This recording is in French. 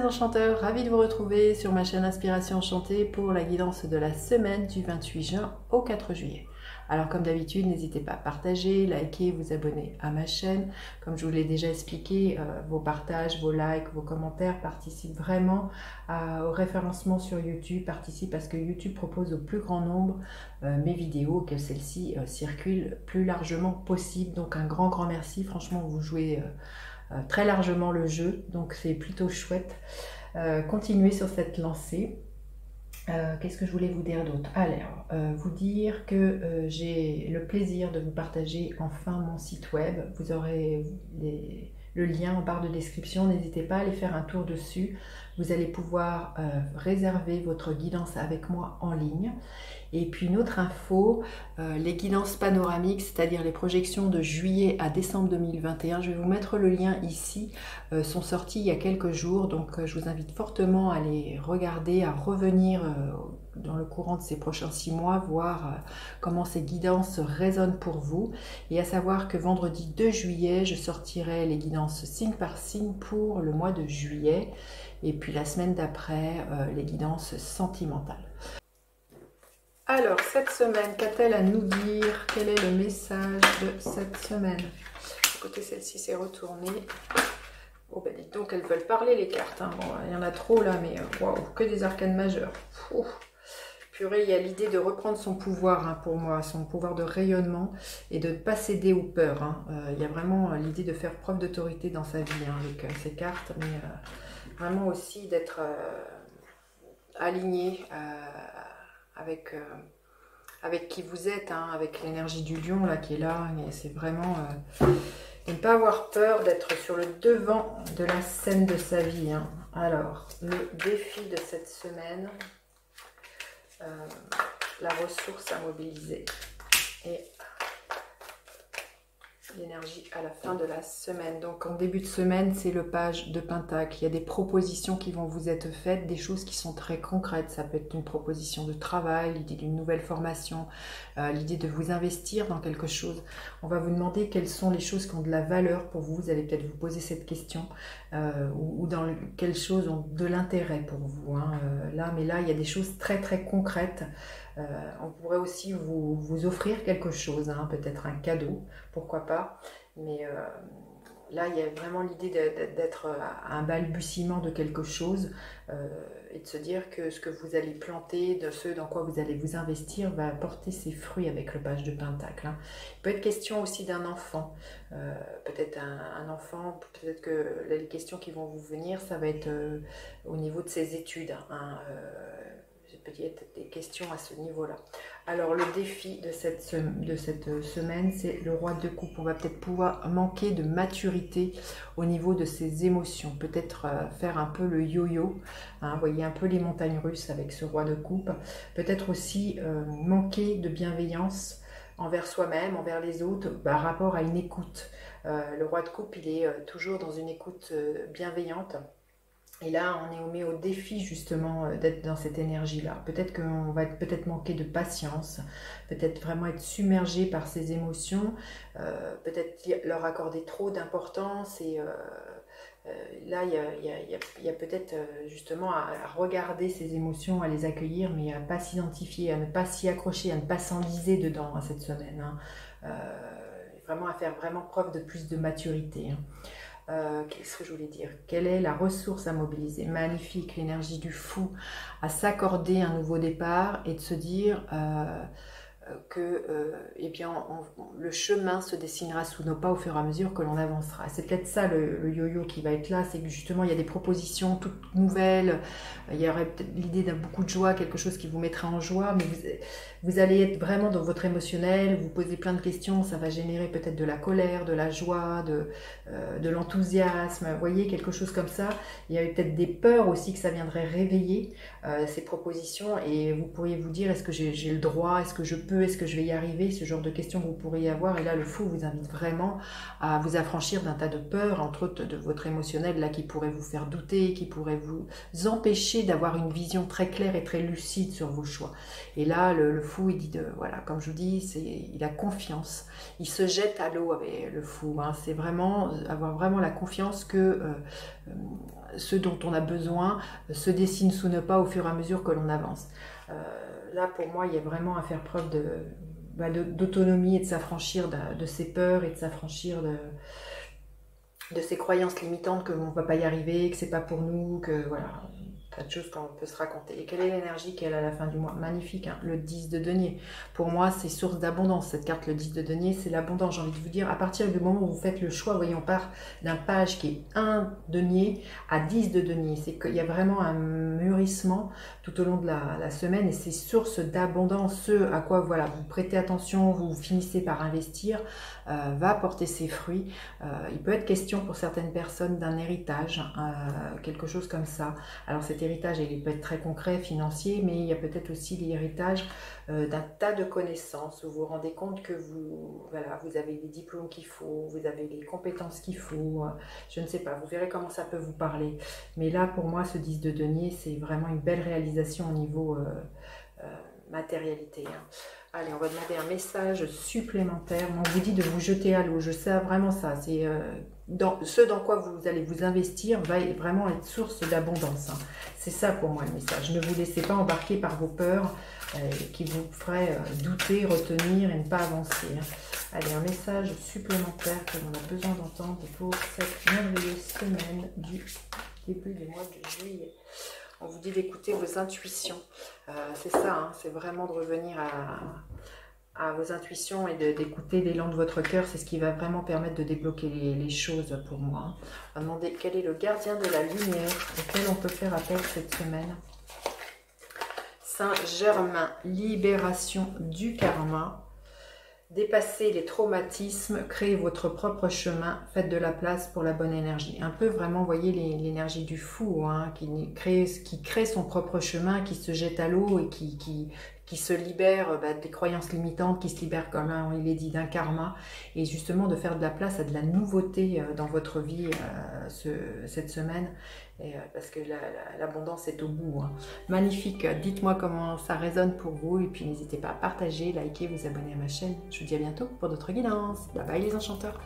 mes enchanteurs, ravie de vous retrouver sur ma chaîne Inspiration Enchantée pour la guidance de la semaine du 28 juin au 4 juillet. Alors comme d'habitude, n'hésitez pas à partager, liker, vous abonner à ma chaîne. Comme je vous l'ai déjà expliqué, vos partages, vos likes, vos commentaires participent vraiment au référencement sur YouTube, participent parce que YouTube propose au plus grand nombre mes vidéos, que celles-ci circulent plus largement possible. Donc un grand merci, franchement vous jouez très largement le jeu, donc c'est plutôt chouette. Continuez sur cette lancée. Qu'est-ce que je voulais vous dire d'autre? Alors, vous dire que j'ai le plaisir de vous partager enfin mon site web. Vous aurez le lien en barre de description, n'hésitez pas à aller faire un tour dessus. Vous allez pouvoir réserver votre guidance avec moi en ligne. Et puis une autre info, les guidances panoramiques, c'est-à-dire les projections de juillet à décembre 2021, je vais vous mettre le lien ici, sont sorties il y a quelques jours, donc je vous invite fortement à les regarder, à revenir dans le courant de ces prochains 6 mois, voir comment ces guidances résonnent pour vous, et à savoir que vendredi 2 juillet, je sortirai les guidances signe par signe pour le mois de juillet, et puis la semaine d'après, les guidances sentimentales. Alors, cette semaine, qu'a-t-elle à nous dire? Quel est le message de cette semaine? Écoutez, celle-ci s'est retournée. Oh, ben dites donc, elles veulent parler les cartes. Hein. Bon, il y en a trop là, mais waouh, que des arcanes majeures. Ouh. Purée, il y a l'idée de reprendre son pouvoir hein, pour moi, son pouvoir de rayonnement et de ne pas céder aux peurs. Hein. Il y a vraiment l'idée de faire preuve d'autorité dans sa vie hein, avec ces cartes, mais vraiment aussi d'être aligné avec qui vous êtes, hein, avec l'énergie du lion là qui est là, et c'est vraiment de ne pas avoir peur d'être sur le devant de la scène de sa vie. Hein. Alors, le défi de cette semaine, la ressource à mobiliser et l'énergie à la fin de la semaine. Donc en début de semaine, c'est le page de Pentacle. Il y a des propositions qui vont vous être faites, des choses qui sont très concrètes. Ça peut être une proposition de travail, l'idée d'une nouvelle formation, l'idée de vous investir dans quelque chose. On va vous demander quelles sont les choses qui ont de la valeur pour vous. Vous allez peut-être vous poser cette question ou dans quelles choses ont de l'intérêt pour vous. Hein. Mais là, il y a des choses très concrètes. On pourrait aussi vous offrir quelque chose, hein, peut-être un cadeau, pourquoi pas, mais là il y a vraiment l'idée d'être à un balbutiement de quelque chose et de se dire que ce que vous allez planter, de ce dans quoi vous allez vous investir, va porter ses fruits avec le page de Pentacle. Hein. Il peut être question aussi d'un enfant, peut-être un enfant, peut-être que les questions qui vont vous venir, ça va être au niveau de ses études, hein, peut-être des questions à ce niveau-là. Alors le défi de cette semaine, c'est le roi de coupe. On va peut-être pouvoir manquer de maturité au niveau de ses émotions. Peut-être faire un peu le yo-yo. Hein, voyez un peu les montagnes russes avec ce roi de coupe. Peut-être aussi manquer de bienveillance envers soi-même, envers les autres, par rapport à une écoute. Le roi de coupe, il est toujours dans une écoute bienveillante. Et là, on met au défi justement d'être dans cette énergie-là. Peut-être qu'on va peut-être manquer de patience, peut-être vraiment être submergé par ces émotions, peut-être leur accorder trop d'importance. Et là, il y a peut-être justement à regarder ces émotions, à les accueillir, mais à ne pas s'identifier, à ne pas s'y accrocher, à ne pas s'enliser dedans hein, cette semaine. Hein. Vraiment à faire vraiment preuve de plus de maturité. Hein. Qu'est-ce que je voulais dire? Quelle est la ressource à mobiliser? Magnifique, l'énergie du fou, à s'accorder un nouveau départ et de se dire que eh bien, le chemin se dessinera sous nos pas au fur et à mesure que l'on avancera. C'est peut-être ça le yo-yo qui va être là, c'est que justement il y a des propositions toutes nouvelles, il y aurait peut-être l'idée d'un beaucoup de joie, quelque chose qui vous mettra en joie, mais vous allez être vraiment dans votre émotionnel, vous posez plein de questions, ça va générer peut-être de la colère, de la joie, de l'enthousiasme, vous voyez, quelque chose comme ça. Il y a peut-être des peurs aussi que ça viendrait réveiller ces propositions, et vous pourriez vous dire, est-ce que j'ai le droit, est-ce que je peux peux, est-ce que je vais y arriver, ce genre de questions que vous pourriez avoir. Et là, le fou vous invite vraiment à vous affranchir d'un tas de peurs, entre autres de votre émotionnel, là, qui pourrait vous faire douter, qui pourrait vous empêcher d'avoir une vision très claire et très lucide sur vos choix. Et là, le fou, il dit, voilà, comme je vous dis, il a confiance. Il se jette à l'eau avec le fou. Hein. C'est vraiment avoir vraiment la confiance que ce dont on a besoin se dessine sous nos pas au fur et à mesure que l'on avance. Là, pour moi, il y a vraiment à faire preuve d'autonomie et de s'affranchir de ses peurs et de s'affranchir de ces croyances limitantes qu'on ne va pas y arriver, que c'est pas pour nous, que voilà, tas de choses qu'on peut se raconter. Et quelle est l'énergie qu'elle a à la fin du mois? Magnifique, hein, le 10 de denier. Pour moi, c'est source d'abondance. Cette carte, le 10 de denier, c'est l'abondance. J'ai envie de vous dire, à partir du moment où vous faites le choix, voyons, on part d'un page qui est 1 denier à 10 de denier. C'est qu'il y a vraiment un mûrissement tout au long de la semaine et c'est source d'abondance. Ce à quoi voilà, vous prêtez attention, vous finissez par investir, va porter ses fruits. Il peut être question pour certaines personnes d'un héritage, quelque chose comme ça. Alors cet héritage, il peut être très concret, financier, mais il y a peut-être aussi l'héritage d'un tas de connaissances où vous vous rendez compte que voilà, vous avez les diplômes qu'il faut, vous avez les compétences qu'il faut, je ne sais pas, vous verrez comment ça peut vous parler. Mais là, pour moi, ce 10 de denier, c'est vraiment une belle réalisation au niveau matérialité. Hein. Allez, on va demander un message supplémentaire. On vous dit de vous jeter à l'eau. Je sais vraiment ça. C'est ce dans quoi vous allez vous investir va vraiment être source d'abondance. Hein. C'est ça pour moi le message. Ne vous laissez pas embarquer par vos peurs qui vous feraient douter, retenir et ne pas avancer. Hein. Allez, un message supplémentaire que l'on a besoin d'entendre pour cette merveilleuse semaine du début du mois de juillet. On vous dit d'écouter vos intuitions. C'est ça, hein, c'est vraiment de revenir à vos intuitions et d'écouter l'élan de votre cœur. C'est ce qui va vraiment permettre de débloquer les choses pour moi. On va demander quel est le gardien de la lumière auquel on peut faire appel cette semaine. Saint-Germain, libération du karma. Dépassez les traumatismes, créez votre propre chemin, faites de la place pour la bonne énergie. Un peu vraiment, voyez l'énergie du fou, hein, qui crée son propre chemin, qui se jette à l'eau et qui se libère des croyances limitantes, qui se libère, comme il est dit, d'un karma. Et justement de faire de la place à de la nouveauté dans votre vie cette semaine. Parce que l'abondance est au bout. Hein. Magnifique, dites-moi comment ça résonne pour vous et puis n'hésitez pas à partager, liker, vous abonner à ma chaîne. Je vous dis à bientôt pour d'autres guidances. Bye bye les enchanteurs.